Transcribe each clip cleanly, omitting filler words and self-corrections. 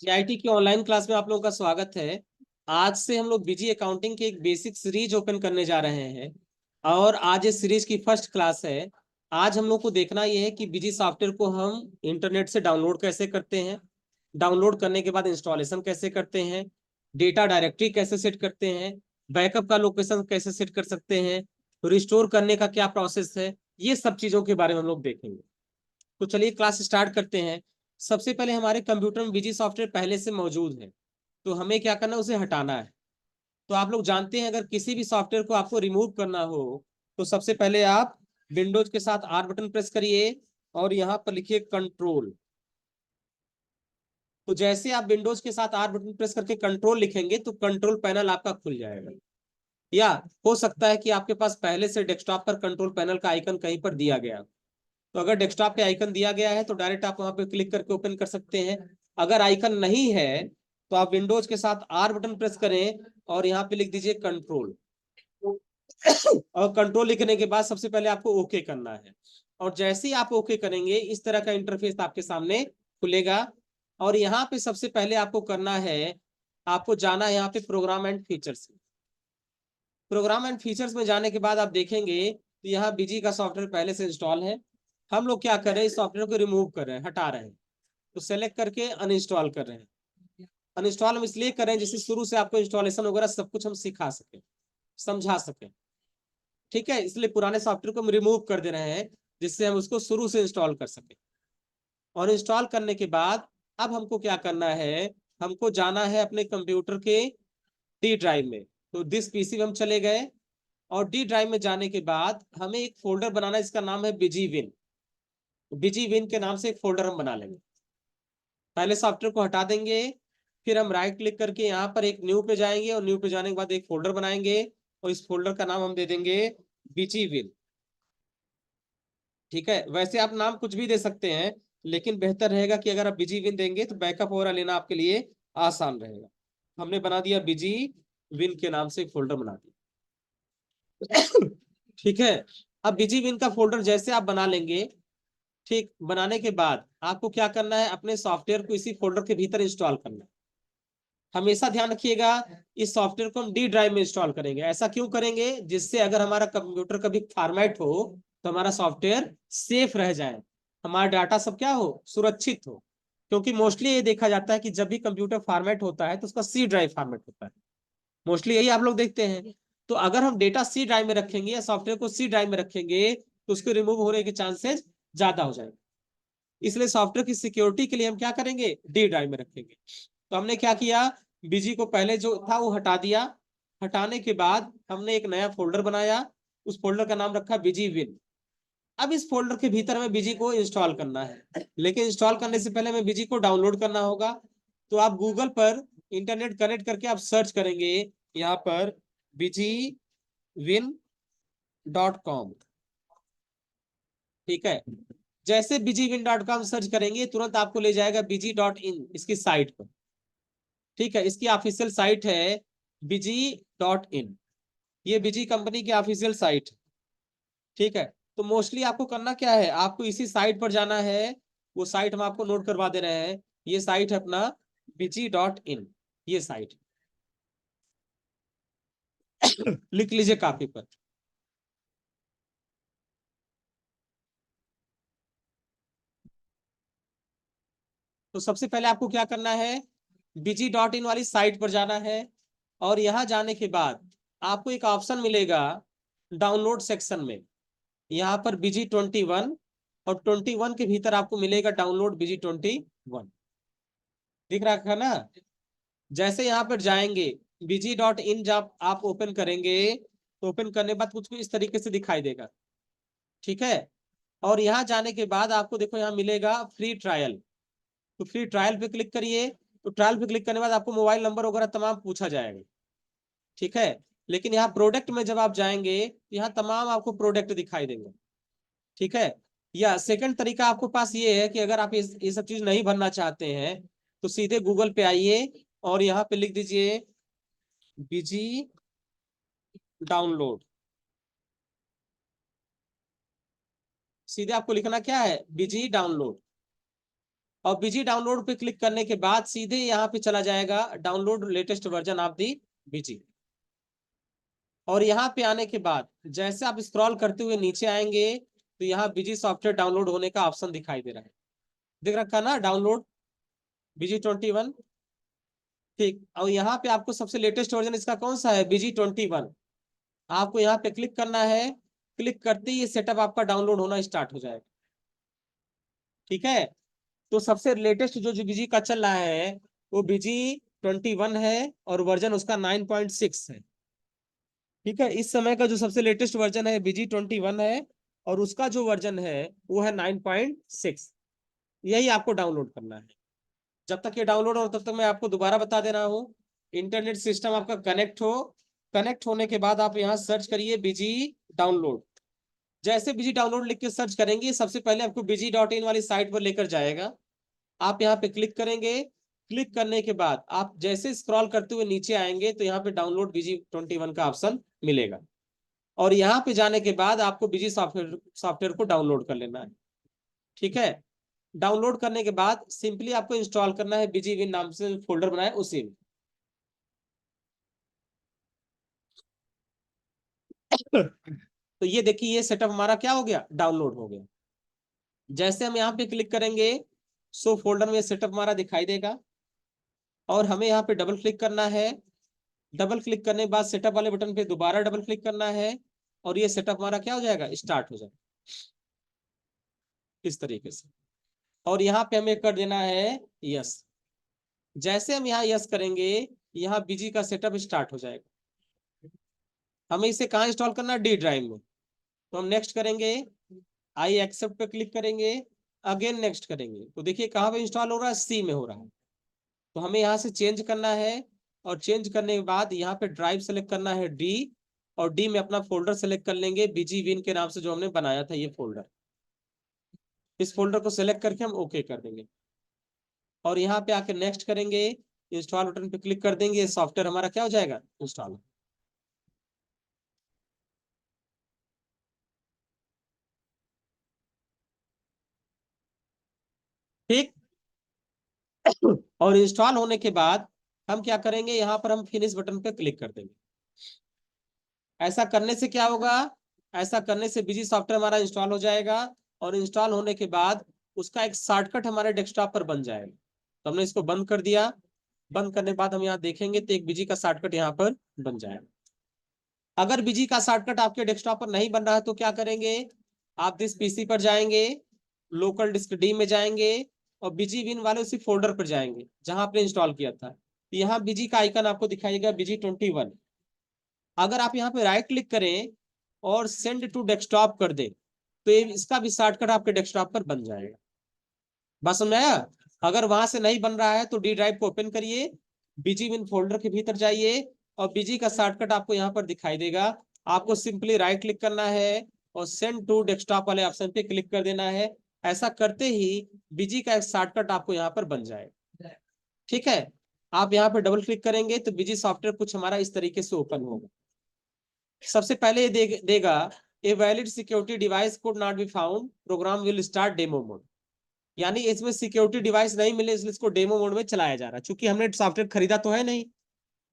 GIT की online class में आप लोगों का स्वागत है। आज से हम लोग बीजी अकाउंटिंग की एक बेसिक सीरीज ओपन करने जा रहे हैं और आज इस सीरीज की फर्स्ट क्लास है। आज हम लोग को देखना यह है कि बीजी सॉफ्टवेयर को हम इंटरनेट से डाउनलोड कैसे करते हैं, डाउनलोड करने के बाद इंस्टॉलेशन कैसे करते हैं, डेटा डायरेक्टरी कैसे सेट करते हैं, बैकअप का लोकेशन कैसे सेट कर सकते हैं, रिस्टोर करने का क्या प्रोसेस है। ये सब चीज़ों के बारे में हम लोग देखेंगे। तो चलिए क्लास स्टार्ट करते हैं। सबसे पहले हमारे कंप्यूटर में बीजी सॉफ्टवेयर पहले से मौजूद है, तो हमें क्या करना है, उसे हटाना है। तो आप लोग जानते हैं अगर किसी भी सॉफ्टवेयर को आपको रिमूव करना हो तो सबसे पहले आप विंडोज के साथ आर बटन प्रेस करिए और यहाँ पर लिखिए कंट्रोल। तो जैसे आप विंडोज के साथ आर बटन प्रेस करके कंट्रोल लिखेंगे तो कंट्रोल पैनल आपका खुल जाएगा। या हो सकता है कि आपके पास पहले से डेस्कटॉप पर कंट्रोल पैनल का आइकन कहीं पर दिया गया, तो अगर डेस्कटॉप पे आइकन दिया गया है तो डायरेक्ट आप वहां पे क्लिक करके ओपन कर सकते हैं। अगर आइकन नहीं है तो आप विंडोज के साथ आर बटन प्रेस करें और यहाँ पे लिख दीजिए कंट्रोल। और कंट्रोल लिखने के बाद सबसे पहले आपको ओके करना है और जैसे ही आप ओके करेंगे इस तरह का इंटरफेस आपके सामने खुलेगा। और यहाँ पे सबसे पहले आपको करना है, आपको जाना है यहाँ पे program and features. Program and features में जाने के बाद आप देखेंगे तो यहाँ बीजी का सॉफ्टवेयर पहले से इंस्टॉल है। हम लोग क्या कर रहे हैं, इस सॉफ्टवेयर को रिमूव कर रहे हैं, हटा रहे हैं। तो सेलेक्ट करके अनइंस्टॉल कर रहे हैं। अनइंस्टॉल हम इसलिए कर रहे हैं जिससे शुरू से आपको इंस्टॉलेशन वगैरह सब कुछ हम सिखा सके, समझा सके। ठीक है, इसलिए पुराने सॉफ्टवेयर को हम रिमूव कर दे रहे हैं जिससे हम उसको शुरू से इंस्टॉल कर सके। और इंस्टॉल करने के बाद अब हमको क्या करना है, हमको जाना है अपने कंप्यूटर के डी ड्राइव में। तो दिस पीसी में हम चले गए और डी ड्राइव में जाने के बाद हमें एक फोल्डर बनाना है, इसका नाम है बिजी विन। बिजी विन के नाम से एक फोल्डर हम बना लेंगे। पहले सॉफ्टवेयर को हटा देंगे, फिर हम राइट क्लिक करके यहाँ पर एक न्यू पे जाएंगे और न्यू पे जाने के बाद एक फोल्डर बनाएंगे और इस फोल्डर का नाम हम दे देंगे बिजी विन। ठीक है, वैसे आप नाम कुछ भी दे सकते हैं लेकिन बेहतर रहेगा कि अगर आप बिजी विन देंगे तो बैकअप वगैरह लेना आपके लिए आसान रहेगा। हमने बना दिया बिजी विन के नाम से एक फोल्डर बना दिया। ठीक है, अब बिजी विन का फोल्डर जैसे आप बना लेंगे, ठीक बनाने के बाद आपको क्या करना है, अपने सॉफ्टवेयर को इसी फोल्डर के भीतर इंस्टॉल करना है। हमेशा ध्यान रखिएगा इस सॉफ्टवेयर को हम डी ड्राइव में इंस्टॉल करेंगे। ऐसा क्यों करेंगे, जिससे अगर हमारा कंप्यूटर कभी फॉर्मेट हो तो हमारा सॉफ्टवेयर सेफ रह जाए, हमारा डाटा सब क्या हो, सुरक्षित हो। क्योंकि मोस्टली ये देखा जाता है कि जब भी कंप्यूटर फॉर्मेट होता है तो उसका सी ड्राइव फॉर्मेट होता है। मोस्टली यही आप लोग देखते हैं। तो अगर हम डेटा सी ड्राइव में रखेंगे या सॉफ्टवेयर को सी ड्राइव में रखेंगे तो उसके रिमूव होने के चांसेस ज्यादा हो जाएंगे। इसलिए सॉफ्टवेयर की सिक्योरिटी के लिए हम क्या करेंगे, डी ड्राइव में रखेंगे। तो हमने क्या किया, बीजी को पहले जो था वो हटा दिया। हटाने के बाद हमने एक नया फोल्डर बनाया, उस फोल्डर का नाम रखा बीजी विन। अब इस फोल्डर के भीतर हमें बीजी को इंस्टॉल करना है, लेकिन इंस्टॉल करने से पहले हमें बीजी को डाउनलोड करना होगा। तो आप गूगल पर इंटरनेट कनेक्ट करके आप सर्च करेंगे यहाँ पर बीजी विन .com। ठीक है, जैसे BGWin.com सर्च करेंगे तुरंत आपको ले जाएगा BG.in इसकी साइट पर। ठीक है, इसकी ऑफिशियल साइट है BG.in। ये बीजी कंपनी की ऑफिशियल साइट। ठीक है, तो मोस्टली आपको करना क्या है, आपको इसी साइट पर जाना है। वो साइट हम आपको नोट करवा दे रहे हैं। ये साइट है अपना BG.in, ये साइट। लिख लीजिए कॉपी पर। तो सबसे पहले आपको क्या करना है, BG.in वाली साइट पर जाना है और यहां जाने के बाद आपको एक ऑप्शन मिलेगा डाउनलोड सेक्शन में। यहाँ पर BG21 और 21 के भीतर आपको मिलेगा डाउनलोड BG21। दिख रहा है ना। जैसे यहाँ पर जाएंगे BG.in जब आप ओपन करेंगे तो ओपन करने के बाद कुछ इस तरीके से दिखाई देगा। ठीक है, और यहाँ जाने के बाद आपको देखो यहाँ मिलेगा फ्री ट्रायल। तो फ्री ट्रायल पे क्लिक करिए। तो ट्रायल पे क्लिक करने के बाद आपको मोबाइल नंबर वगैरह तमाम पूछा जाएगा। ठीक है, लेकिन यहाँ प्रोडक्ट में जब आप जाएंगे यहाँ तमाम आपको प्रोडक्ट दिखाई देंगे। ठीक है, या सेकंड तरीका आपको पास ये है कि अगर आप ये सब चीज नहीं भरना चाहते हैं तो सीधे गूगल पे आइए और यहाँ पे लिख दीजिए बीजी डाउनलोड। सीधे आपको लिखना क्या है, बीजी डाउनलोड। और बीजी डाउनलोड पे क्लिक करने के बाद सीधे यहाँ पे चला जाएगा download latest version of the BG. और यहाँ पे आने के बाद जैसे आप स्क्रॉल करते हुए नीचे आएंगे तो यहाँ बीजी सॉफ्टवेयर डाउनलोड होने का ऑप्शन दिखाई दे रहा है, दिख रखा ना, डाउनलोड BG21। ठीक, और यहाँ पे आपको सबसे लेटेस्ट वर्जन इसका कौन सा है, BG21। आपको यहाँ पे क्लिक करना है, क्लिक करते ही ये सेटअप आपका डाउनलोड होना स्टार्ट हो जाएगा। ठीक है, तो सबसे लेटेस्ट जो बीजी का चल रहा है वो BG21 है और वर्जन उसका 9.6 है। ठीक है, इस समय का जो सबसे लेटेस्ट वर्जन है BG21 है और उसका जो वर्जन है वो है 9.6। यही आपको डाउनलोड करना है। जब तक ये डाउनलोड हो तब तक मैं आपको दोबारा बता दे रहा हूँ, इंटरनेट सिस्टम आपका कनेक्ट हो, कनेक्ट होने के बाद आप यहाँ सर्च करिए बीजी डाउनलोड। जैसे बीजी डाउनलोड लिख के सर्च करेंगे सबसे पहले आपको BG.in वाली साइट पर लेकर जाएगा। आप यहाँ पे क्लिक करेंगे, क्लिक करने के बाद आप जैसे स्क्रॉल करते हुए नीचे आएंगे तो यहाँ पे डाउनलोड BG21 का ऑप्शन मिलेगा। और यहाँ पे जाने के बाद आपको बीजी सॉफ्टवेयर को डाउनलोड कर लेना है। ठीक है, डाउनलोड करने के बाद सिंपली आपको इंस्टॉल करना है, बीजी विन नाम से फोल्डर बनाया उसी में। तो ये देखिए ये सेटअप हमारा क्या हो गया, डाउनलोड हो गया। जैसे हम यहाँ पे क्लिक करेंगे सो फोल्डर में सेटअप हमारा दिखाई देगा और हमें यहाँ पे डबल क्लिक करना है। डबल क्लिक करने के बाद सेटअप वाले बटन पे दोबारा डबल क्लिक करना है और ये सेटअप हमारा क्या हो जाएगा, स्टार्ट हो जाएगा इस तरीके से। और यहाँ पे हमें कर देना है यस। जैसे हम यहाँ यस करेंगे यहाँ बीजी का सेटअप स्टार्ट हो जाएगा। हमें इसे कहाँ इंस्टॉल करना है, डी ड्राइव में। तो हम नेक्स्ट करेंगे, आई एक्सेप्ट पे क्लिक करेंगे, अगेन नेक्स्ट करेंगे तो देखिए कहाँ पे इंस्टॉल हो रहा है, सी में हो रहा है। तो हमें यहाँ से चेंज करना है और चेंज करने के बाद यहाँ पे ड्राइव सेलेक्ट करना है डी, और डी में अपना फोल्डर सेलेक्ट कर लेंगे बीजी विन के नाम से जो हमने बनाया था ये फोल्डर। इस फोल्डर को सेलेक्ट करके हम ओके कर देंगे और यहाँ पे आके नेक्स्ट करेंगे, इंस्टॉल बटन पे क्लिक कर देंगे, सॉफ्टवेयर हमारा क्या हो जाएगा, इंस्टॉल। ठीक, और इंस्टॉल होने के बाद हम क्या करेंगे, यहाँ पर हम फिनिश बटन पे क्लिक कर देंगे। ऐसा करने से क्या होगा, ऐसा करने से बीजी सॉफ्टवेयर हमारा इंस्टॉल हो जाएगा और इंस्टॉल होने के बाद उसका एक शॉर्टकट हमारे डेस्कटॉप पर बन जाएगा। तो हमने इसको बंद कर दिया, बंद करने के बाद हम यहाँ देखेंगे तो एक बीजी का शॉर्टकट यहाँ पर बन जाएगा। अगर बीजी का शॉर्टकट आपके डेस्कटॉप पर नहीं बन रहा है तो क्या करेंगे, आप दिस पीसी पर जाएंगे, लोकल डिस्क डी में जाएंगे और बीजी विन वाले उसी फोल्डर पर जाएंगे जहां आपने इंस्टॉल किया था। यहाँ बीजी का आइकन आपको दिखाई देगा BG21। अगर आप यहाँ पे राइट क्लिक करें और सेंड टू डेस्कटॉप कर दें तो ये इसका भी शॉर्टकट आपके डेस्कटॉप पर बन जाएगा। बस समझ आया। अगर वहां से नहीं बन रहा है तो डी ड्राइव को ओपन करिए, बीजी विन फोल्डर के भीतर जाइए और बीजी का शॉर्टकट आपको यहाँ पर दिखाई देगा। आपको सिंपली राइट क्लिक करना है और सेंड टू डेस्कटॉप वाले ऑप्शन पे क्लिक कर देना है। ऐसा करते ही बीजी का एक शॉर्टकट आपको यहाँ पर बन जाएगा। ठीक है, आप यहाँ पर डबल क्लिक करेंगे तो बीजी सॉफ्टवेयर कुछ हमारा इस तरीके से ओपन होगा। सबसे पहले ये देगा a valid security device could not be found, program will start demo mode. यानी इसमें सिक्योरिटी डिवाइस नहीं मिले इसलिए इसको डेमो मोड में चलाया जा रहा है। चूंकि हमने सॉफ्टवेयर खरीदा तो है नहीं,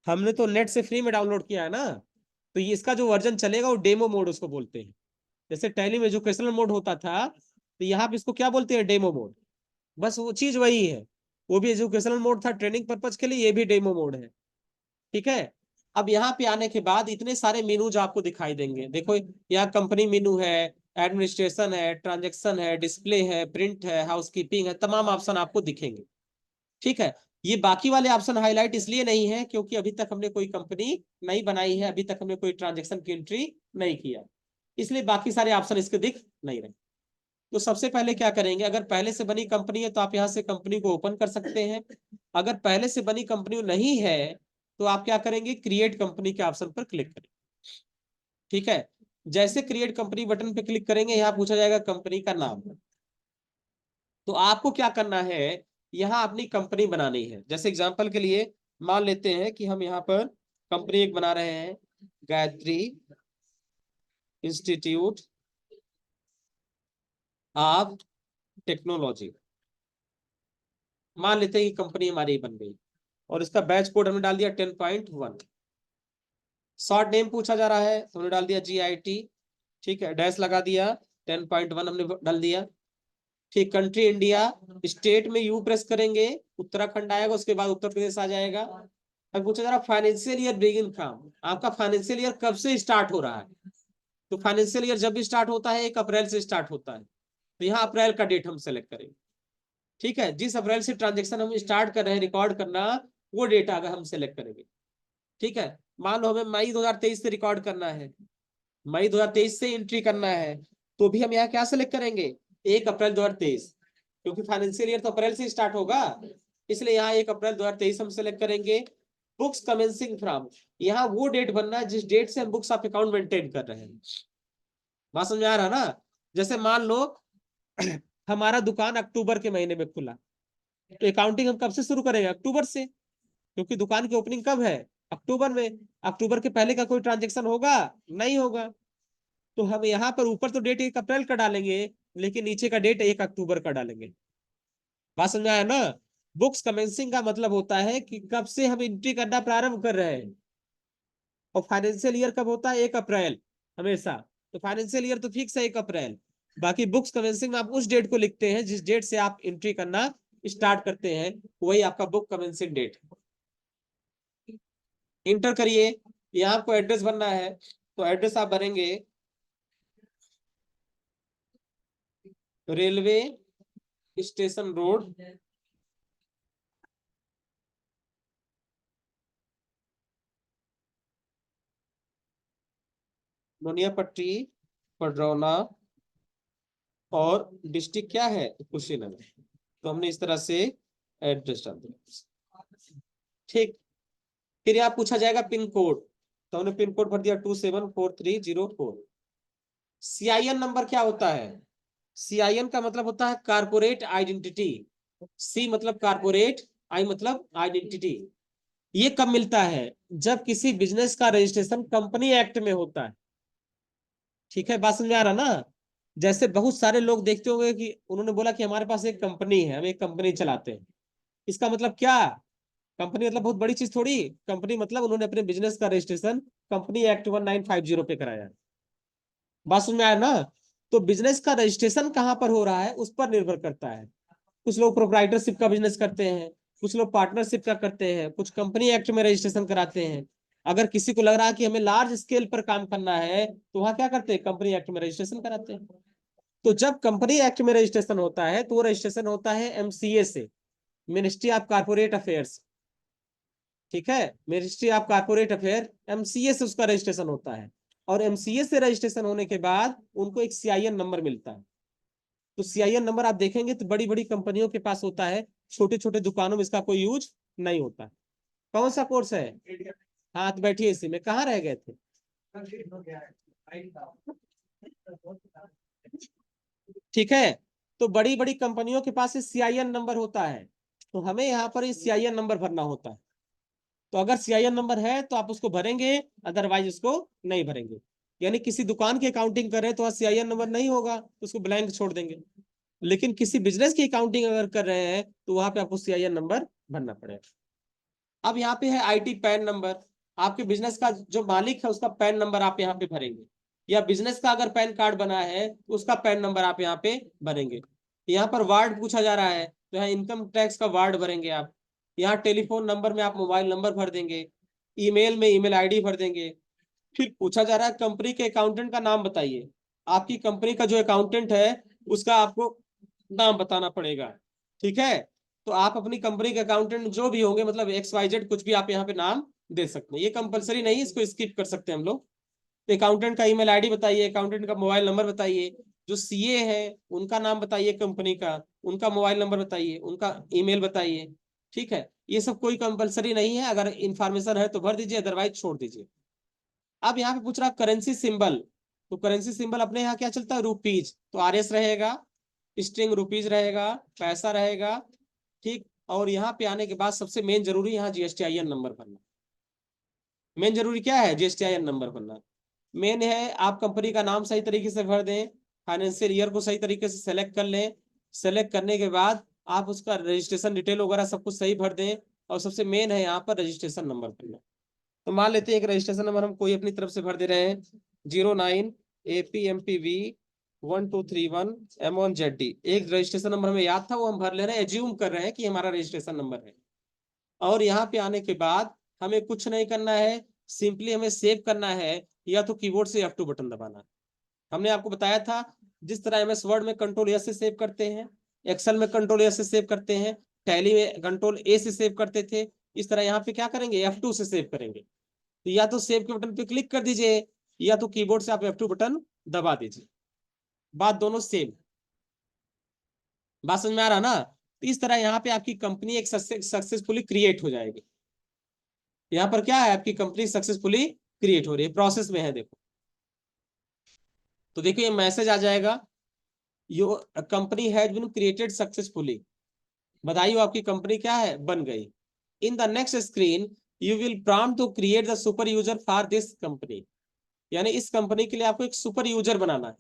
हमने तो नेट से फ्री में डाउनलोड किया है ना, तो ये इसका जो वर्जन चलेगा वो डेमो मोड उसको बोलते हैं। जैसे टैली में एजुकेशनल मोड होता था तो यहाँ पे इसको क्या बोलते हैं, डेमो मोड। बस वो चीज वही है, वो भी एजुकेशनल मोड था ट्रेनिंग पर्पज के लिए, ये भी डेमो मोड है। ठीक है, अब यहाँ पे आने के बाद इतने सारे मेनूज आपको दिखाई देंगे। देखो यहाँ कंपनी मेनू है, एडमिनिस्ट्रेशन है, ट्रांजेक्शन है, डिस्प्ले है, प्रिंट है, हाउसकीपिंग है, तमाम ऑप्शन आपको दिखेंगे। ठीक है, ये बाकी वाले ऑप्शन हाईलाइट इसलिए नहीं है क्योंकि अभी तक हमने कोई कंपनी नहीं बनाई है, अभी तक हमने कोई ट्रांजेक्शन की एंट्री नहीं किया, इसलिए बाकी सारे ऑप्शन इसके दिख नहीं रहे। तो सबसे पहले क्या करेंगे, अगर पहले से बनी कंपनी है तो आप यहाँ से कंपनी को ओपन कर सकते हैं। अगर पहले से बनी कंपनी नहीं है तो आप क्या करेंगे, क्रिएट कंपनी के ऑप्शन पर क्लिक करें। ठीक है, जैसे क्रिएट कंपनी बटन पे क्लिक करेंगे यहाँ पूछा जाएगा कंपनी का नाम। तो आपको क्या करना है, यहाँ अपनी कंपनी बनानी है। जैसे एग्जांपल के लिए मान लेते हैं कि हम यहाँ पर कंपनी एक बना रहे हैं, गायत्री इंस्टीट्यूट ऑफ टेक्नोलॉजी। मान लेते हैं कि कंपनी हमारी बन गई और इसका बैच कोड हमने डाल दिया 10.1। शॉर्ट नेम पूछा जा रहा है तो हमने डाल दिया GIT, ठीक है, डैश लगा दिया, 10.1 हमने डाल दिया, ठीक। कंट्री इंडिया, स्टेट में यू प्रेस करेंगे, उत्तराखंड आएगा, उसके बाद उत्तर प्रदेश आ जाएगा। अब पूछा जा रहा फाइनेंशियल ईयर बिगिन फ्रॉम, आपका फाइनेंशियल ईयर कब से स्टार्ट हो रहा है? तो फाइनेंशियल ईयर जब भी स्टार्ट होता है 1 अप्रैल से स्टार्ट होता है, तो यहाँ अप्रैल का डेट हम सेलेक्ट करेंगे, ठीक है। जिस अप्रैल से ट्रांजेक्शन हम स्टार्ट कर रहे हैं रिकॉर्ड करना, वो डेट अगर हम सेलेक्ट करेंगे, ठीक है। मान लो हमें मई 2023 से रिकॉर्ड करना है, मई 2023 से एंट्री करना है, तो भी हम यहाँ क्या सेलेक्ट करेंगे? 1 अप्रैल 2023, क्योंकि फाइनेंशियल ईयर तो अप्रैल से स्टार्ट होगा, इसलिए यहाँ 1 अप्रैल 2023 हम सेलेक्ट करेंगे। बुक्स कमेंसिंग फ्रॉम, यहाँ वो डेट बनना है जिस डेट से हम बुक्स ऑफ अकाउंट मेंटेन कर रहे हैं। बात समझ आ रहा ना? जैसे मान लो हमारा दुकान अक्टूबर के महीने में खुला, तो अकाउंटिंग हम कब से शुरू करेंगे? अक्टूबर से, क्योंकि दुकान की ओपनिंग कब है? अक्टूबर में। अक्टूबर के पहले का कोई ट्रांजेक्शन होगा? नहीं होगा। तो हम यहाँ पर ऊपर तो डेट 1 अप्रैल का डालेंगे, लेकिन नीचे का डेट 1 अक्टूबर का डालेंगे। बात समझ आया ना? बुक्स कमेंसिंग का मतलब होता है कि कब से हम एंट्री करना प्रारंभ कर रहे हैं, और फाइनेंशियल ईयर कब होता है? 1 अप्रैल हमेशा। तो फाइनेंशियल ईयर तो फिक्स है 1 अप्रैल। बाकी बुक्स कमेंसिंग में आप उस डेट को लिखते हैं जिस डेट से आप एंट्री करना स्टार्ट करते हैं, वही आपका बुक कमेंसिंग डेट। इंटर करिए, यहाँ आपको एड्रेस भरना है, तो एड्रेस आप भरेंगे रेलवे स्टेशन रोड, नोनियापट्टी, पडरौना, और डिस्ट्रिक्ट क्या है? कुशीनगर। तो हमने इस तरह से एड्रेस डाल दिया, ठीक। फिर यहाँ पूछा जाएगा पिन कोड, तो हमने पिन कोड भर दिया 274304। CIN नंबर क्या होता है? CIN का मतलब होता है कारपोरेट आइडेंटिटी। C मतलब कारपोरेट, I मतलब आइडेंटिटी। ये कब मिलता है? जब किसी बिजनेस का रजिस्ट्रेशन कंपनी एक्ट में होता है, ठीक है। बात समझ में आ रहा ना? जैसे बहुत सारे लोग देखते होंगे कि उन्होंने बोला कि हमारे पास एक कंपनी है, हम एक कंपनी चलाते हैं। इसका मतलब क्या? कंपनी मतलब बहुत बड़ी चीज थोड़ी। कंपनी मतलब उन्होंने अपने बिजनेस का रजिस्ट्रेशन कंपनी एक्ट 1950 पे कराया। बात समझ में आया ना? तो बिजनेस का रजिस्ट्रेशन कहाँ पर हो रहा है उस पर निर्भर करता है। कुछ लोग प्रोप्राइटरशिप का बिजनेस करते हैं, कुछ लोग पार्टनरशिप का करते हैं, कुछ कंपनी एक्ट में रजिस्ट्रेशन कराते हैं। अगर किसी को लग रहा है कि हमें लार्ज स्केल पर काम करना है, तो वहां क्या करते हैं? कंपनी एक्ट में रजिस्ट्रेशन कराते हैं। तो जब कंपनी एक्ट में रजिस्ट्रेशन होता है, तो वो रजिस्ट्रेशन होता है MCA से, मिनिस्ट्री ऑफ कारपोरेट अफेयर्स, ठीक है। Ministry of corporate affair, MCA से उसका रजिस्ट्रेशन होता है। और MCA से रजिस्ट्रेशन होने के बाद उनको एक CIN नंबर मिलता है। तो CIN नंबर आप देखेंगे तो बड़ी बड़ी कंपनियों के पास होता है, छोटे छोटे दुकानों में इसका कोई यूज नहीं होता। कौन सा कोर्स है? हाँ, तो बैठिए इसी में। कहाँ रह गए थे? ठीक है। तो बड़ी बड़ी कंपनियों के पास CIN नंबर होता है, तो हमें यहाँ पर CIN नंबर भरना होता है। तो अगर CIN नंबर है तो आप उसको भरेंगे, अदरवाइज उसको नहीं भरेंगे। यानी किसी दुकान की अकाउंटिंग कर रहे हैं तो वहाँ CIN नंबर नहीं होगा, तो उसको ब्लैंक छोड़ देंगे। लेकिन किसी बिजनेस की अकाउंटिंग अगर कर रहे हैं तो वहां पे आपको CIN नंबर भरना पड़ेगा। अब यहाँ पे है IT पैन नंबर, आपके बिजनेस का जो मालिक है उसका पैन नंबर आप यहाँ पे भरेंगे, या बिजनेस का अगर पैन कार्ड बना है तो उसका पैन नंबर आप यहाँ पे भरेंगे। यहाँ पर वार्ड पूछा जा रहा है, तो यहाँ इनकम टैक्स का वार्ड भरेंगे आप। यहाँ टेलीफोन नंबर में आप मोबाइल नंबर भर देंगे, ईमेल में ईमेल ID भर देंगे। फिर पूछा जा रहा है कंपनी के अकाउंटेंट का नाम बताइए। आपकी कंपनी का जो अकाउंटेंट है उसका आपको नाम बताना पड़ेगा, ठीक है। तो आप अपनी कंपनी के अकाउंटेंट जो भी होंगे, मतलब XYZ कुछ भी आप यहाँ पे नाम दे सकते हैं, ये कंपलसरी नहीं है, इसको स्किप कर सकते हैं हम लोग। तो अकाउंटेंट का ईमेल ID बताइए, अकाउंटेंट का मोबाइल नंबर बताइए, जो CA है उनका नाम बताइए कंपनी का, उनका मोबाइल नंबर बताइए, उनका ईमेल बताइए, ठीक है। ये सब कोई कंपलसरी नहीं है, अगर इंफॉर्मेशन है तो भर दीजिए, अदरवाइज छोड़ दीजिए। अब यहाँ पे पूछ रहा करेंसी सिंबल, तो करेंसी सिंबल अपने यहाँ क्या चलता है? रुपीज, तो RS रहेगा, स्ट्रिंग रुपीज रहेगा, पैसा रहेगा, ठीक। और यहाँ पे आने के बाद सबसे मेन जरूरी यहाँ GSTIN नंबर भरना। मेन जरूरी क्या है? GSTIN नंबर भरना मेन है। आप कंपनी का नाम सही तरीके से भर दें, फाइनेंशियल ईयर को सही तरीके से सेलेक्ट कर लें। सेलेक्ट करने के बाद आप उसका रजिस्ट्रेशन डिटेल वगैरह सब कुछ सही भर दें, और सबसे मेन है यहाँ पर रजिस्ट्रेशन नंबर भरना। तो मान लेते हैं एक रजिस्ट्रेशन नंबर हम कोई अपनी तरफ से भर दे रहे हैं, 09APMPV1231M1ZD। एक रजिस्ट्रेशन नंबर हमें याद था, वो हम भर ले रहे हैं, एज्यूम कर रहे हैं कि हमारा रजिस्ट्रेशन नंबर है। और यहाँ पे आने के बाद हमें कुछ नहीं करना है, सिंपली हमें सेव करना है, या तो कीबोर्ड से F2 बटन दबाना है। हमने आपको बताया था जिस तरह MS वर्ड में Ctrl+S से सेव करते हैं, एक्सेल में Ctrl+S से सेव करते हैं, टैली में Ctrl+A से सेव करते थे, इस तरह यहाँ पे क्या करेंगे, F2 से सेव करेंगे। तो या तो सेव के बटन पे क्लिक कर दीजिए, या तो कीबोर्ड से आप F2 बटन दबा दीजिए, बात दोनों सेम। बात समझ में आ रहा ना? तो इस तरह यहाँ पे आपकी कंपनी एक सक्सेसफुली क्रिएट हो जाएगी। यहाँ पर क्या है, आपकी कंपनी सक्सेसफुली क्रिएट हो रही है, प्रोसेस में है, देखो। तो देखो ये मैसेज आ जाएगा, your company has been created successfully. बधाई हो, आपकी कंपनी क्या है, बन गई। In the next screen you will prompt to create the super user for this company. यानी इस कंपनी के लिए आपको एक सुपर यूजर बनाना है।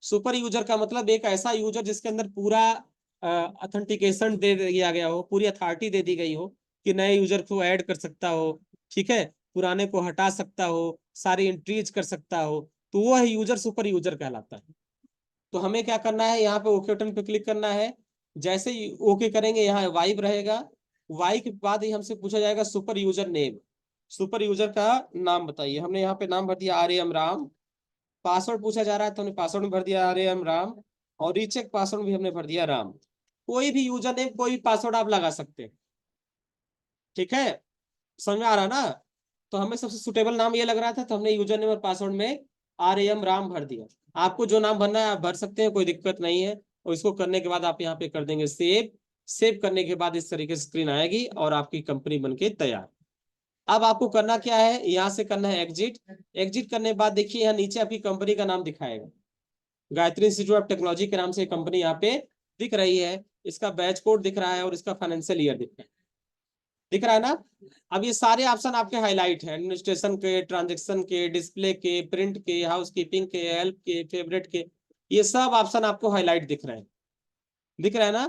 सुपर यूजर का मतलब एक ऐसा यूजर जिसके अंदर पूरा ऑथेंटिकेशन दे दिया गया हो, पूरी अथॉरिटी दे दी गई हो कि नए यूजर को ऐड कर सकता हो, ठीक है, पुराने को हटा सकता हो, सारी एंट्रीज कर सकता हो, तो वो है यूजर, सुपर यूजर कहलाता है। तो हमें क्या करना है, यहाँ पे ओके बटन पे क्लिक करना है। जैसे ही ओके करेंगे, यहाँ वाइब रहेगा, वाई के बाद ही हमसे पूछा जाएगा super user name. Super user का नाम बताइए। हमने यहाँ पे नाम भर दिया RAM राम। पासवर्ड पूछा जा रहा है तो हमने पासवर्ड में भर दिया RAM राम, और रीचेक पासवर्ड भी हमने भर दिया राम। कोई भी यूजर नेम, कोई भी पासवर्ड आप लगा सकते हैं, ठीक है, समझ में आ रहा ना? तो हमें सबसे सुटेबल नाम ये लग रहा था, तो हमने यूजर नेम और पासवर्ड में RAM राम भर दिया। आपको जो नाम भरना है आप भर सकते हैं, कोई दिक्कत नहीं है। और इसको करने के बाद आप यहाँ पे कर देंगे सेव। सेव करने के बाद इस तरीके से स्क्रीन आएगी और आपकी कंपनी बनके तैयार। अब आपको करना क्या है, यहाँ से करना है एग्जिट। एग्जिट करने के बाद देखिए यहाँ नीचे आपकी कंपनी का नाम दिखाएगा, गायत्री इंस्टीट्यूट ऑफ टेक्नोलॉजी के नाम से कंपनी यहाँ पे दिख रही है। इसका बैच कोड दिख रहा है और इसका फाइनेंशियल ईयर दिख रहा है ना? अब ये सारे ऑप्शन आपके हाईलाइट हैं, एडमिनिस्ट्रेशन के, ट्रांजैक्शन के, डिस्प्ले के, प्रिंट के, हाउस कीपिंग के, हेल्प के, फेवरेट के, ये सब ऑप्शन आपको हाईलाइट दिख रहे हैं, दिख रहा है ना?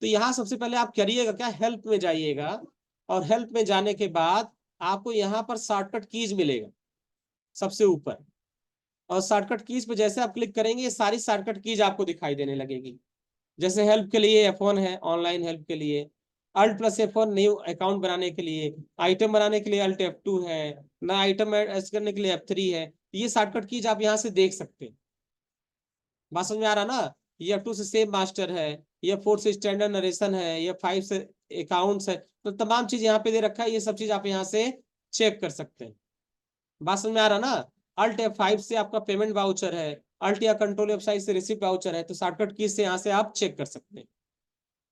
तो यहाँ सबसे पहले आप करिएगा क्या, हेल्प में जाइएगा, और हेल्प में जाने के बाद आपको यहाँ पर शॉर्टकट कीज मिलेगा सबसे ऊपर, और शॉर्टकट कीज पे जैसे आप क्लिक करेंगे ये सारी शॉर्टकट कीज आपको दिखाई देने लगेगी। जैसे हेल्प के लिए F1 है, ऑनलाइन हेल्प के लिए Alt+F1 न्यू अकाउंट बनाने के लिए, आइटम बनाने के लिए Alt+F2 है, ना आइटम ऐड करने के लिए F3 है। ये शॉर्टकट कीज आप यहाँ से देख सकते हैं। बात समझ में आ रहा ना? ये F2 से सेव मास्टर है, ये F4 से स्टैंडर्ड नरेशन है, ये 5 से अकाउंट्स है, तो तमाम चीज यहाँ पे दे रखा है। ये सब चीज आप यहाँ से चेक कर सकते हैं। बात समझ में आ रहा ना? Alt F5 से आपका पेमेंट वाउचर है, Alt या Ctrl+F5 से रिसिप्ट वाउचर है, तो शॉर्टकट की से यहाँ से आप चेक कर सकते हैं।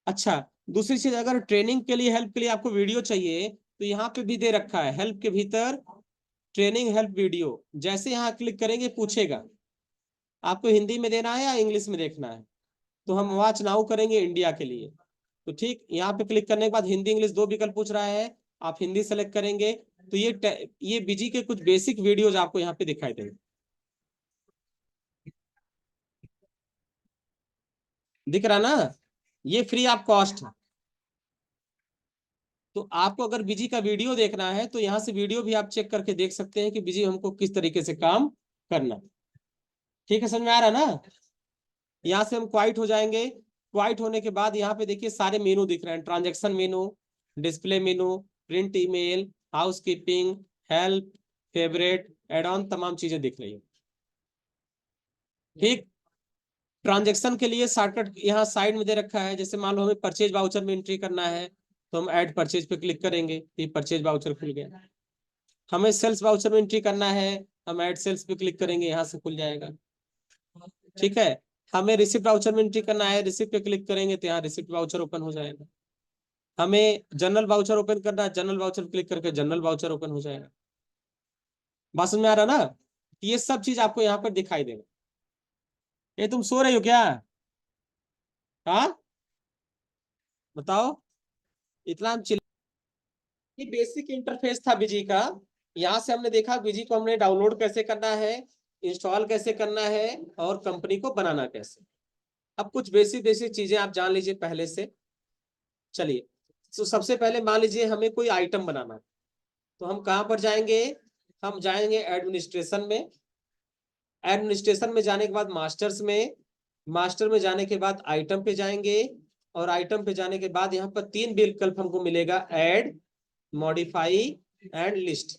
अच्छा, दूसरी चीज, अगर ट्रेनिंग के लिए, हेल्प के लिए आपको वीडियो चाहिए, तो यहाँ पे भी दे रखा है हेल्प के भीतर ट्रेनिंग हेल्प वीडियो। जैसे यहाँ क्लिक करेंगे पूछेगा आपको हिंदी में देना है या इंग्लिश में देखना है, तो हम वॉच नाउ करेंगे इंडिया के लिए। तो ठीक, यहाँ पे क्लिक करने के बाद हिंदी इंग्लिश दो विकल्प पूछ रहा है, आप हिंदी सेलेक्ट करेंगे तो ये बीजी के कुछ बेसिक वीडियोज आपको यहाँ पे दिखाई देंगे। दिख रहा ना? ये फ्री ऑफ कॉस्ट है। तो आपको अगर बीजी का वीडियो देखना है तो यहाँ से वीडियो भी आप चेक करके देख सकते हैं कि बीजी हमको किस तरीके से काम करना। ठीक है, समझ में आ रहा ना? यहाँ से हम क्वाइट हो जाएंगे। क्वाइट होने के बाद यहाँ पे देखिए सारे मेनू दिख रहे हैं, transaction menu, display menu, print email, housekeeping, help, favourite, add on, तमाम चीजें दिख रही है। ठीक, ट्रांजेक्शन के लिए शॉर्टकट यहाँ साइड में दे रखा है। जैसे मान लो हमें परचेज वाउचर में एंट्री करना है, तो हम ऐड परचेज पे क्लिक करेंगे, ये परचेज वाउचर खुल गया। हमें सेल्स वाउचर में एंट्री करना है, हम ऐड सेल्स पे क्लिक करेंगे, यहाँ से खुल जाएगा। ठीक है, हमें रिसिप्ट वाउचर में एंट्री करना है, रिसिप्ट पे क्लिक करेंगे तो यहाँ रिसिप्ट वाउचर ओपन हो जाएगा। हमें जनरल वाउचर ओपन करना है, जनरल वाउचर क्लिक करके जनरल वाउचर ओपन हो जाएगा। बात समझ में आ रहा ना? ये सब चीज आपको यहाँ पर दिखाई देगा। ये तुम सो रही हो क्या? हाँ, बताओ, इतना हम ये बेसिक इंटरफेस था बीजी का। यहाँ से हमने देखा बीजी को हमने डाउनलोड कैसे करना है, इंस्टॉल कैसे करना है, और कंपनी को बनाना कैसे। अब कुछ बेसिक बेसिक चीजें आप जान लीजिए पहले से। चलिए, तो सबसे पहले मान लीजिए हमें कोई आइटम बनाना है, तो हम कहाँ पर जाएंगे, हम जाएंगे एडमिनिस्ट्रेशन में, एडमिनिस्ट्रेशन में जाने के बाद मास्टर्स में, मास्टर में जाने के बाद आइटम पे जाएंगे, और आइटम पे जाने के बाद यहाँ पर 3 विकल्प हमको मिलेगा, add, modify and list.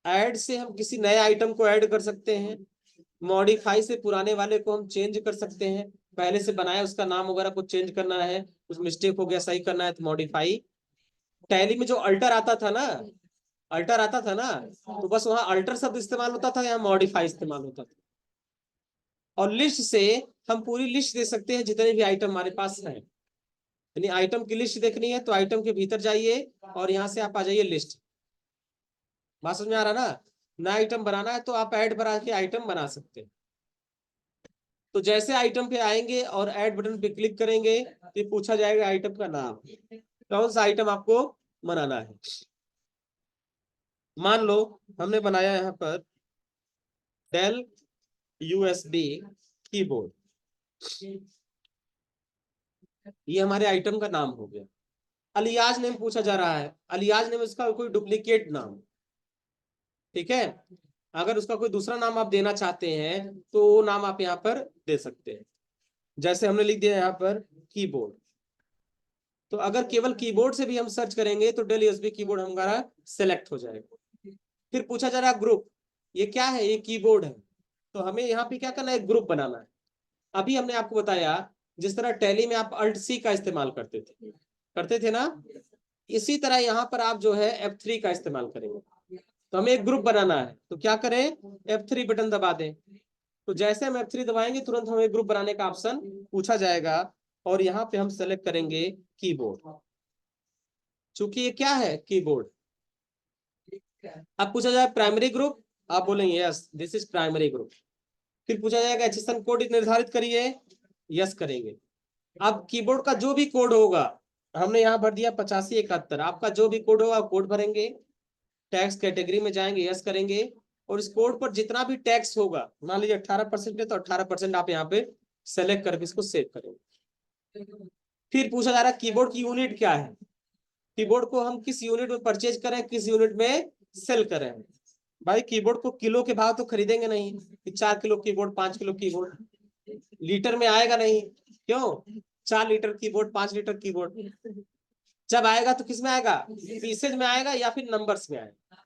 Add से हम किसी नए आइटम को ऐड कर सकते हैं, मॉडिफाई से पुराने वाले को हम चेंज कर सकते हैं, पहले से बनाया उसका नाम वगैरह को चेंज करना है, कुछ मिस्टेक हो गया सही करना है तो मॉडिफाई। टैली में जो अल्टर आता था ना, अल्टर आता था ना, तो बस वहां अल्टर शब्द इस्तेमाल होता था, यहाँ मॉडिफाई इस्तेमाल होता था। और लिस्ट से हम पूरी लिस्ट दे सकते हैं जितने भी आइटम हमारे पास हैं, यानी आइटम की लिस्ट देखनी है तो आइटम के भीतर जाइए और यहाँ से आप आ जाइए लिस्ट। बात समझ में आ रहा ना, नया आइटम बनाना है तो आप ऐड बना के आइटम बना सकते हैं। तो जैसे आइटम पे आएंगे और ऐड बटन पे क्लिक करेंगे तो पूछा जाएगा आइटम का नाम, कौन सा आइटम आपको बनाना है। मान लो हमने बनाया यहाँ पर डेल यूएसबी कीबोर्ड, ये हमारे आइटम का नाम हो गया। अलियाज नेम पूछा जा रहा है, अलियाज नेम इसका कोई डुप्लीकेट नाम, ठीक है। अगर उसका कोई दूसरा नाम आप देना चाहते हैं तो वो नाम आप यहाँ पर दे सकते हैं, जैसे हमने लिख दिया यहाँ पर कीबोर्ड। तो अगर केवल कीबोर्ड से भी हम सर्च करेंगे तो डेल यूएसबी कीबोर्ड हमारा सेलेक्ट हो जाएगा। फिर पूछा जा रहा है ग्रुप, ये क्या है, ये कीबोर्ड है, तो हमें यहाँ पे क्या करना है, ग्रुप बनाना है। अभी हमने आपको बताया जिस तरह टैली में आप अल्ट सी का इस्तेमाल करते थे ना, इसी तरह यहाँ पर आप जो है F3 का इस्तेमाल करेंगे। तो हमें एक ग्रुप बनाना है तो क्या करें, F3 बटन दबा दें। तो जैसे हम F3 दबाएंगे तुरंत हमें ग्रुप बनाने का ऑप्शन पूछा जाएगा, और यहाँ पे हम सेलेक्ट करेंगे कीबोर्ड। चूंकि ये क्या है, कीबोर्ड। अब पूछा जाए प्राइमरी ग्रुप, आप बोलेंगे yes this is primary group. फिर पूछा जाएगा HSN कोड निर्धारित करिए, यस करेंगे। अब कीबोर्ड का जो भी कोड होगा, हमने यहाँ भर दिया 8571, आपका जो भी कोड होगा कोड भरेंगे, टैक्स कैटेगरी में जाएंगे, यस करेंगे, और इस कोड पर जितना भी टैक्स होगा, मान लीजिए 18% है तो 18% आप यहाँ पे सेलेक्ट करके इसको सेव करेंगे। फिर पूछा जा रहा है कीबोर्ड की यूनिट क्या है, कीबोर्ड को हम किस यूनिट में परचेज करें, किस यूनिट में सेल करें। भाई कीबोर्ड को किलो के भाव तो खरीदेंगे नहीं कि 4 kilo keyboard 5 kilo keyboard, litre में आएगा नहीं, क्यों, 4 लीटर कीबोर्ड 5 लीटर कीबोर्ड, जब आएगा तो किस में आएगा, पीसेज में आएगा या फिर नंबर्स में आएगा।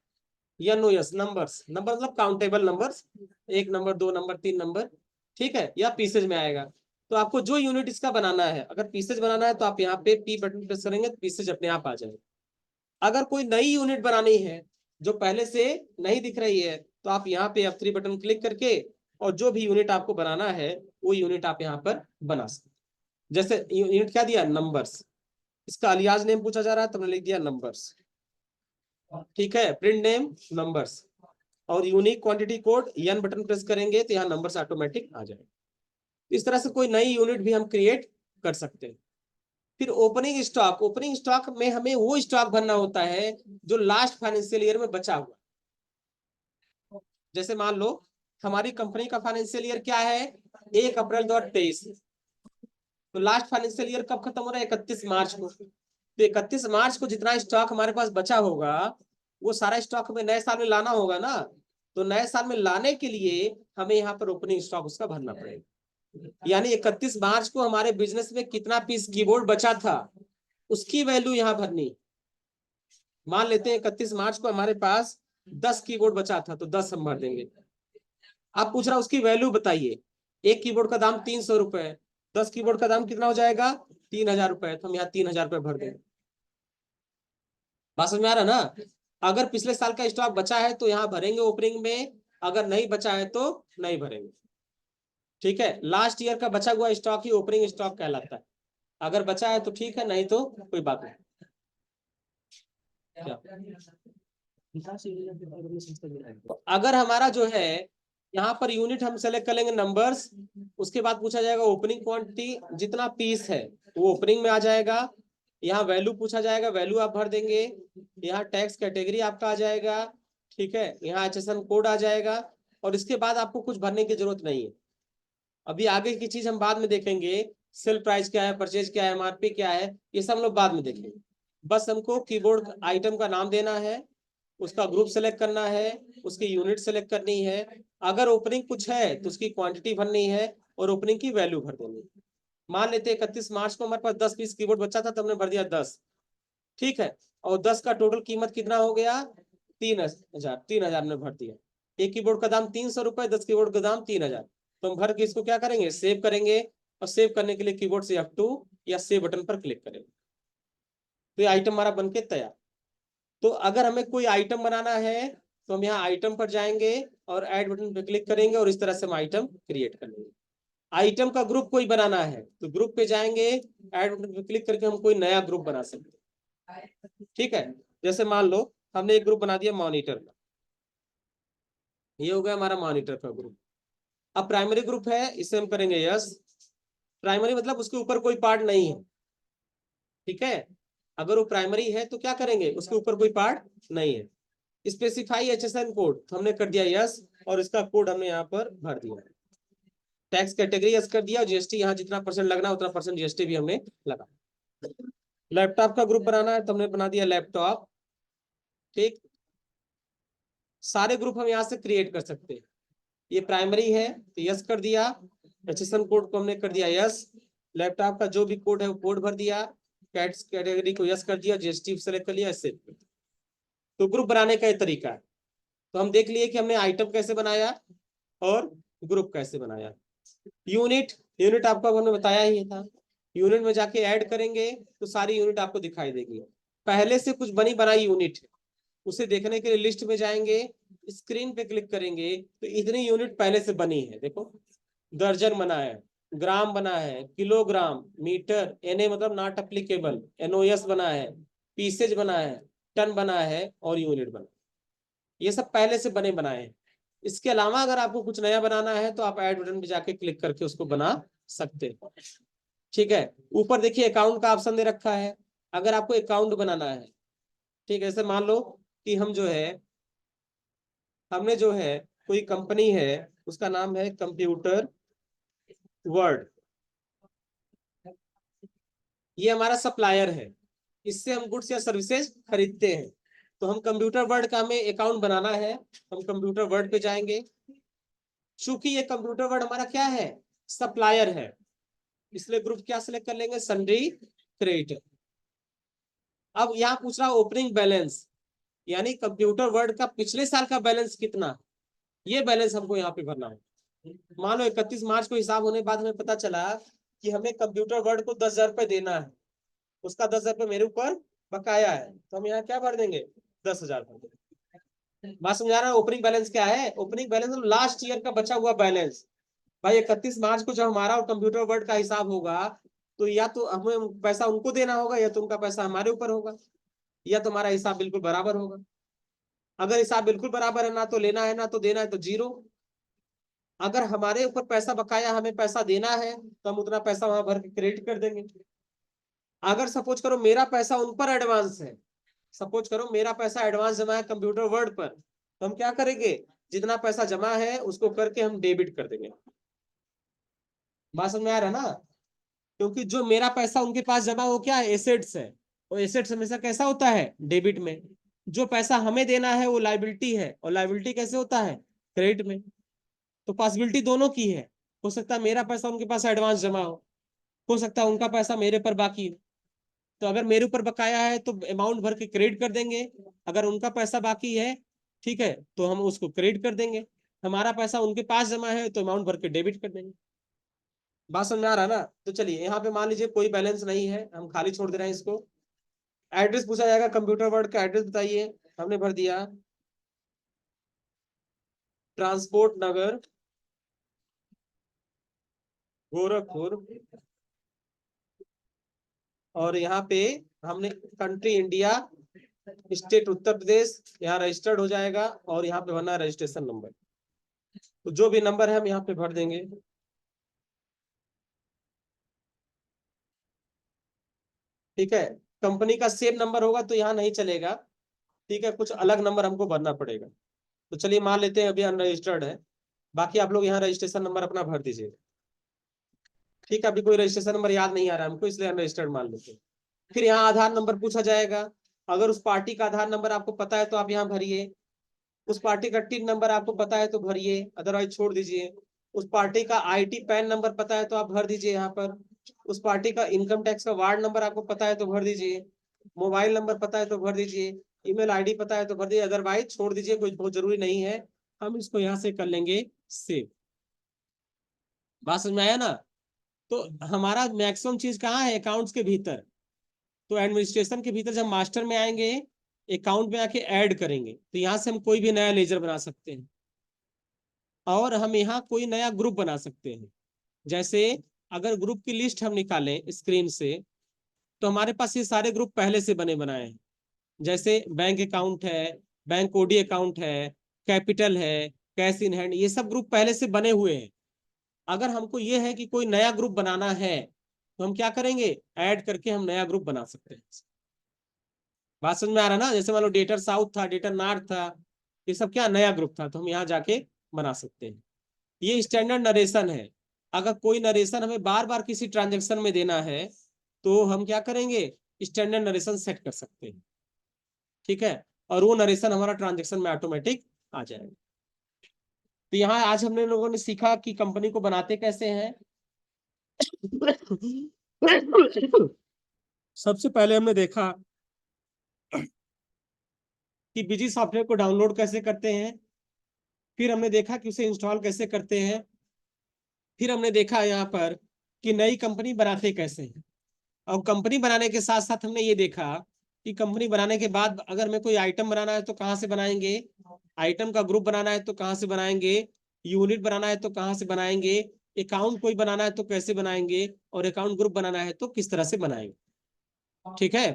या नो यस, नंबर्स, नंबर मतलब countable numbers, 1 number 2 number 3 number, ठीक है, या पीसेज में आएगा। तो आपको जो यूनिट इसका बनाना है, अगर पीसेज बनाना है तो आप यहाँ पे पी बटन प्रेस करेंगे तो पीसेज अपने आप आ जाएगा। अगर कोई नई यूनिट बनानी है जो पहले से नहीं दिख रही है तो आप यहाँ पे F3 बटन क्लिक करके और जो भी यूनिट आपको बनाना है वो यूनिट आप यहाँ पर बना सकते। जैसे यूनिट क्या दिया, नंबर्स, इसका अलियास नेम पूछा जा रहा है तो हमने लिख दिया नंबर्स, ठीक है, प्रिंट नेम नंबर्स, और यूनिक क्वांटिटी कोड एन बटन प्रेस करेंगे तो यहाँ नंबर्स ऑटोमेटिक आ जाएगा। इस तरह से कोई नई यूनिट भी हम क्रिएट कर सकते हैं। फिर ओपनिंग स्टॉक, ओपनिंग स्टॉक में हमें वो स्टॉक भरना होता है जो लास्ट फाइनेंशियल ईयर में बचा हुआ। जैसे मान लो हमारी कंपनी का फाइनेंशियल ईयर क्या है, 1 अप्रैल 2023, तो लास्ट फाइनेंशियल ईयर कब खत्म हो रहा है, 31 मार्च को। तो 31 मार्च को जितना स्टॉक हमारे पास बचा होगा वो सारा स्टॉक हमें नए साल में लाना होगा ना, तो नए साल में लाने के लिए हमें यहाँ पर ओपनिंग स्टॉक उसका भरना पड़ेगा। यानी 31 मार्च को हमारे बिजनेस में कितना पीस कीबोर्ड बचा था उसकी वैल्यू यहाँ भरनी। मान लेते हैं 31 मार्च को हमारे पास 10 कीबोर्ड बचा था तो 10 हम भर देंगे। आप पूछ रहा उसकी वैल्यू बताइए, एक कीबोर्ड का दाम 300 रुपए है, 10 कीबोर्ड का दाम कितना हो जाएगा, 3000 रुपए, तो हम यहाँ 3000 रुपए भर देंगे। बात समझ में आ रहा ना। अगर पिछले साल का स्टॉक बचा है तो यहाँ भरेंगे ओपनिंग में, अगर नहीं बचा है तो नहीं भरेंगे, ठीक है। लास्ट ईयर का बचा हुआ स्टॉक ही ओपनिंग स्टॉक कहलाता है, अगर बचा है तो ठीक है, नहीं तो कोई बात नहीं। क्या अगर हमारा जो है यहाँ पर यूनिट हम सेलेक्ट कर लेंगे नंबर्स, उसके बाद पूछा जाएगा ओपनिंग क्वांटिटी, जितना पीस है वो ओपनिंग में आ जाएगा। यहाँ वैल्यू पूछा जाएगा, वैल्यू आप भर देंगे। यहाँ टैक्स कैटेगरी आपका आ जाएगा, ठीक है, यहाँ HSN कोड आ जाएगा, और इसके बाद आपको कुछ भरने की जरूरत नहीं है। अभी आगे की चीज हम बाद में देखेंगे सेल प्राइस क्या है, परचेज क्या है, एमआरपी क्या है, ये सब हम लोग बाद में देखेंगे। बस हमको कीबोर्ड आइटम का नाम देना है, उसका ग्रुप सेलेक्ट करना है, उसकी यूनिट सेलेक्ट करनी है, अगर ओपनिंग कुछ है तो उसकी क्वांटिटी भरनी है और ओपनिंग की वैल्यू भर देनी है। मान लेते हैं 31 मार्च को हमारे पास 10 पीस कीबोर्ड बचा था, तो हमने भर दिया 10, ठीक है। और 10 का टोटल कीमत कितना हो गया, 3000 में भर दिया। एक कीबोर्ड का दाम 300 रुपए, 10 कीबोर्ड का दाम 3000। तो हम भर के इसको क्या करेंगे, सेव करेंगे, और सेव करने के लिए कीबोर्ड से F2 या सेव बटन पर क्लिक करेंगे, तो ये आइटम हमारा बनके तैयार। तो अगर हमें कोई आइटम बनाना है तो हम यहाँ आइटम पर जाएंगे और ऐड बटन पर क्लिक करेंगे और इस तरह से हम आइटम क्रिएट कर लेंगे। आइटम का ग्रुप कोई बनाना है तो ग्रुप पे जाएंगे, ऐड बटन पर क्लिक करके हम कोई नया ग्रुप बना सकते हैं, ठीक है। जैसे मान लो हमने एक ग्रुप बना दिया मॉनिटर का, ये हो गया हमारा मॉनिटर का ग्रुप। अब प्राइमरी ग्रुप है, इसे हम करेंगे यस। प्राइमरी मतलब उसके ऊपर कोई पार्ट नहीं है, ठीक है। अगर वो प्राइमरी है तो क्या करेंगे, उसके ऊपर कोई पार्ट नहीं है। स्पेसिफाई HSN कोड तो हमने कर दिया यस, और इसका कोड हमने यहाँ पर भर दिया। टैक्स कैटेगरी यस कर दिया, जीएसटी यहाँ जितना परसेंट लगना उतना परसेंट जीएसटी भी हमने लगा। लैपटॉप का ग्रुप बनाना है तो हमने बना दिया लैपटॉप, ठीक। सारे ग्रुप हम यहाँ से क्रिएट कर सकते हैं। ये प्राइमरी है तो यस कर दिया, HSN कोड को हमने कर दिया यस, लैपटॉप का जो भी कोड है वो कोड भर दिया, टैक्स कैटेगरी को यस कर दिया, जीएसटी सेलेक्ट कर लिया, सेव कर दिया। तो ग्रुप बनाने का ये तरीका है। तो हम देख लिए कि हमने आइटम कैसे बनाया और ग्रुप कैसे बनाया। यूनिट, यूनिट आपको हमने बताया ही था, यूनिट में जाके ऐड करेंगे तो सारी यूनिट आपको दिखाई देगी। पहले से कुछ बनी बनाई यूनिट, उसे देखने के लिए लिस्ट में जाएंगे, स्क्रीन पे क्लिक करेंगे तो इतनी यूनिट पहले से बनी है। देखो, दर्जन बना है, ग्राम बना है, किलोग्राम, मीटर, एनए मतलब नॉट एप्लीकेबल, एनओएस बना है, पीसेज बना है, टन बना है और यूनिट बना है। ये सब पहले से बने बनाए हैं। इसके अलावा अगर आपको कुछ नया बनाना है तो आप ऐड बटन पे जाके क्लिक करके उसको बना सकते हैं, ठीक है। ऊपर देखिए अकाउंट का ऑप्शन दे रखा है, अगर आपको अकाउंट बनाना है, ठीक है। ऐसे मान लो कि हम जो है, हमने जो है कोई कंपनी है, उसका नाम है कंप्यूटर वर्ल्ड, ये हमारा सप्लायर है, इससे हम गुड्स या सर्विसेज खरीदते हैं। तो हम कंप्यूटर वर्ल्ड का हमें अकाउंट बनाना है, हम कंप्यूटर वर्ल्ड पे जाएंगे। चूंकि ये कंप्यूटर वर्ल्ड हमारा क्या है, सप्लायर है, इसलिए ग्रुप क्या सिलेक्ट कर लेंगे, सन्ड्री क्रेडिटर। अब यहाँ पूछ रहा ओपनिंग बैलेंस, यानी कंप्यूटर वर्ल्ड का पिछले साल का बैलेंस कितना, ये बैलेंस हमको यहाँ पे भरना है। मान लो 31 मार्च को हिसाब होने के बाद हमें पता चला कि हमें कंप्यूटर वर्ल्ड को 10,000 रुपए देना है, उसका 10,000 रुपए मेरे ऊपर बकाया है, तो हम यहाँ क्या भर देंगे, 10,000 भर देंगे। बात समझा रहा है। ओपनिंग बैलेंस क्या है, ओपनिंग बैलेंस लास्ट ईयर का बचा हुआ बैलेंस। भाई 31 मार्च को जब हमारा और कंप्यूटर वर्ल्ड का हिसाब होगा तो या तो हमें पैसा उनको देना होगा या तो उनका पैसा हमारे ऊपर होगा, या तो हमारा हिसाब बिल्कुल बराबर होगा। अगर हिसाब बिल्कुल बराबर है, ना तो लेना है ना तो देना है, तो जीरो। अगर हमारे ऊपर पैसा बकाया, हमें पैसा देना है, तो हम उतना पैसा वहां भर के क्रेडिट कर देंगे। अगर सपोज करो मेरा पैसा उन पर एडवांस है, सपोज करो मेरा पैसा एडवांस जमा है कंप्यूटर वर्ल्ड पर, तो हम क्या करेंगे, जितना पैसा जमा है उसको करके हम डेबिट कर देंगे। बात समझ में आ रहा है ना। क्योंकि जो मेरा पैसा उनके पास जमा हो क्या है, एसेट्स है, और एसेट्स हमेशा कैसा होता है, डेबिट में। जो पैसा हमें देना है वो लाइबिलिटी है, और लाइबिलिटी कैसे होता है, क्रेडिट में। तो पॉसिबिलिटी दोनों की है, हो सकता है मेरा पैसा उनके पास एडवांस जमा हो सकता है उनका पैसा मेरे पर बाकी हो। तो अगर मेरे ऊपर बकाया है तो अमाउंट भर के क्रेडिट कर देंगे, अगर उनका पैसा बाकी है, ठीक है, तो हम उसको क्रेडिट कर देंगे। हमारा पैसा उनके पास जमा है तो अमाउंट भर के डेबिट कर देंगे। बात समझ में आ रहा है ना। तो चलिए यहाँ पे मान लीजिए कोई बैलेंस नहीं है, हम खाली छोड़ दे रहे हैं इसको। एड्रेस पूछा जाएगा, कंप्यूटर वर्ल्ड का एड्रेस बताइए, हमने भर दिया ट्रांसपोर्ट नगर, गोरखपुर, और यहाँ पे हमने country India, state Uttar Pradesh, यहाँ रजिस्टर्ड हो जाएगा, और यहाँ पे भरना रजिस्ट्रेशन नंबर। तो जो भी नंबर है हम यहाँ पे भर देंगे, ठीक है। कंपनी का सेम नंबर होगा तो यहाँ नहीं चलेगा, ठीक है, कुछ अलग नंबर हमको भरना पड़ेगा। तो चलिए मान लेते हैं अभी अनरजिस्टर्ड है, बाकी आप लोग यहाँ रजिस्ट्रेशन नंबर अपना भर दीजिए। ठीक है, अभी कोई रजिस्ट्रेशन नंबर याद नहीं आ रहा हमको, इसलिए अनरजिस्टर्ड मान लेते हैं। फिर यहाँ आधार नंबर पूछा जाएगा। अगर उस पार्टी का आधार नंबर आपको पता है तो आप यहाँ भरिए, उस पार्टी का टिन नंबर आपको पता है तो भरिए, अदरवाइज छोड़ दीजिए। उस पार्टी का आईटी पैन नंबर पता है तो आप भर दीजिए यहाँ पर। उस पार्टी का इनकम टैक्स का वार्ड नंबर आपको पता है तो भर दीजिए। मोबाइल नंबर पता है तो भर दीजिए। ईमेल आईडी पता है तो भर दीजिए, अदरवाइज छोड़ दीजिए, कोई बहुत जरूरी नहीं है। हम इसको यहाँ से कर लेंगे सेव। बात समझ में आया ना? तो हमारा मैक्सिमम चीज कहाँ है? अकाउंट्स के भीतर। तो एडमिनिस्ट्रेशन के भीतर जब मास्टर में आएंगे, अकाउंट में आके ऐड करेंगे, तो यहाँ से हम कोई भी नया लेजर बना सकते हैं, और हम यहाँ कोई नया ग्रुप बना सकते हैं। जैसे अगर ग्रुप की लिस्ट हम निकालें स्क्रीन से, तो हमारे पास ये सारे ग्रुप पहले से बने बनाए हैं। जैसे बैंक अकाउंट है, बैंक ओडी अकाउंट है, कैपिटल है, कैश इन हैंड, ये सब ग्रुप पहले से बने हुए हैं। अगर हमको ये है कि कोई नया ग्रुप बनाना है, तो हम क्या करेंगे? ऐड करके हम नया ग्रुप बना सकते हैं। बात समझ में आ रहा ना? जैसे मान लो डेटर साउथ था, डेटर नॉर्थ था, ये सब क्या नया ग्रुप था, तो हम यहाँ जाके बना सकते हैं। ये स्टैंडर्ड नरेशन है। अगर कोई नरेशन हमें बार बार किसी ट्रांजेक्शन में देना है, तो हम क्या करेंगे? स्टैंडर्ड नरेशन सेट कर सकते हैं। ठीक है, और वो नरेशन हमारा ट्रांजेक्शन में ऑटोमेटिक आ जाएगा। तो यहाँ आज हमने लोगों ने सीखा कि कंपनी को बनाते कैसे हैं। सबसे पहले हमने देखा कि बिजी सॉफ्टवेयर को डाउनलोड कैसे करते हैं। फिर हमने देखा कि उसे इंस्टॉल कैसे करते हैं। फिर हमने देखा यहाँ पर कि नई कंपनी बनाते कैसे हैं। और कंपनी बनाने के साथ साथ हमने ये देखा कि कंपनी बनाने के बाद अगर हमें कोई आइटम बनाना है तो कहाँ से बनाएंगे, आइटम का ग्रुप बनाना है तो कहाँ से बनाएंगे, यूनिट बनाना है तो कहाँ से बनाएंगे, अकाउंट कोई बनाना है तो कैसे बनाएंगे, और अकाउंट ग्रुप बनाना है तो किस तरह से बनाएंगे। ठीक है,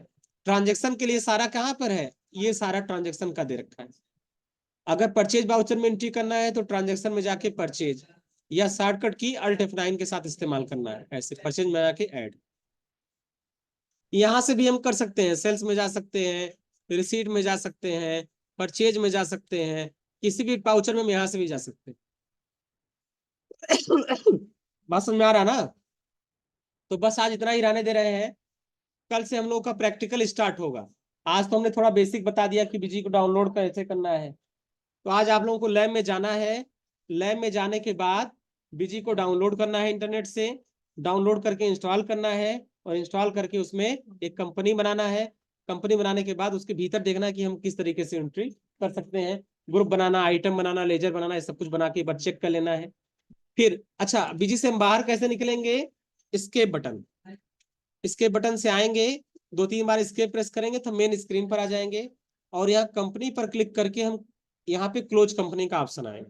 ट्रांजेक्शन के लिए सारा कहाँ पर है? ये सारा ट्रांजेक्शन का दे रखा है। अगर परचेज बाउचर में एंट्री करना है तो ट्रांजेक्शन में जाके परचेज, या शॉर्टकट की अल्ट F9 के साथ इस्तेमाल करना है, ऐसे परचेज में जाके ऐड। यहां से भी हम कर सकते हैं, सेल्स में जा सकते हैं, रिसीट में जा सकते हैं, परचेज में जा सकते हैं, किसी भी पाउचर में हम यहां से भी जा सकते हैं। बात समझ में आ रहा ना? तो बस आज इतना ही रहने दे रहे हैं, कल से हम लोग का प्रैक्टिकल स्टार्ट होगा। आज तो हमने थोड़ा बेसिक बता दिया कि बीजी को डाउनलोड कैसे करना है। तो आज आप लोगों को लैब में जाना है। लैब में जाने के बाद बीजी को डाउनलोड करना है इंटरनेट से, डाउनलोड करके इंस्टॉल करना है, और इंस्टॉल करके उसमें एक कंपनी बनाना है। कंपनी बनाने के बाद उसके भीतर देखना है कि हम किस तरीके से एंट्री कर सकते हैं, ग्रुप बनाना, आइटम बनाना, लेजर बनाना, ये सब कुछ बना के बस चेक कर लेना है। फिर अच्छा, बीजी से हम बाहर कैसे निकलेंगे? स्केप बटन, स्केप बटन से आएंगे, 2-3 बार स्केप प्रेस करेंगे तो मेन स्क्रीन पर आ जाएंगे, और यहाँ कंपनी पर क्लिक करके हम यहाँ पे क्लोज कंपनी का ऑप्शन आएगा।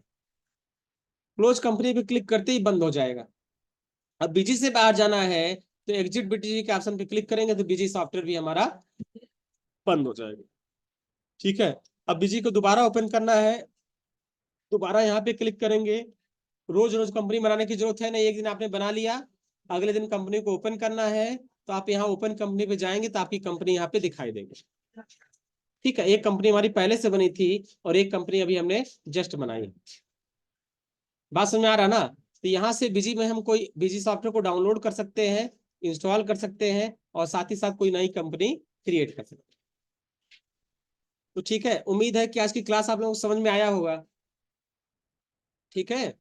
क्लोज कंपनी पे क्लिक करते ही बंद हो जाएगा। अब बीजी से बाहर जाना है तो एग्जिट बीटीजी के ऑप्शन पे क्लिक करेंगे तो बीजी सॉफ्टवेयर भी हमारा बंद हो जाएगा। ठीक है, अब बीजी को दोबारा ओपन करना है, दोबारा यहाँ पे क्लिक करेंगे। रोज रोज कंपनी बनाने की जरूरत है नहीं, एक दिन आपने बना लिया, अगले दिन कंपनी को ओपन करना है, तो आप यहाँ ओपन कंपनी पे जाएंगे तो आपकी कंपनी यहाँ पे दिखाई देगी। ठीक है, एक कंपनी हमारी पहले से बनी थी और एक कंपनी अभी हमने जस्ट बनाई। बात समझ में आ रहा ना? तो यहाँ से बिजी में हम कोई बिजी सॉफ्टवेयर को डाउनलोड कर सकते हैं, इंस्टॉल कर सकते हैं, और साथ ही साथ कोई नई कंपनी क्रिएट कर सकते हैं। तो ठीक है, उम्मीद है कि आज की क्लास आप लोगों को समझ में आया होगा। ठीक है।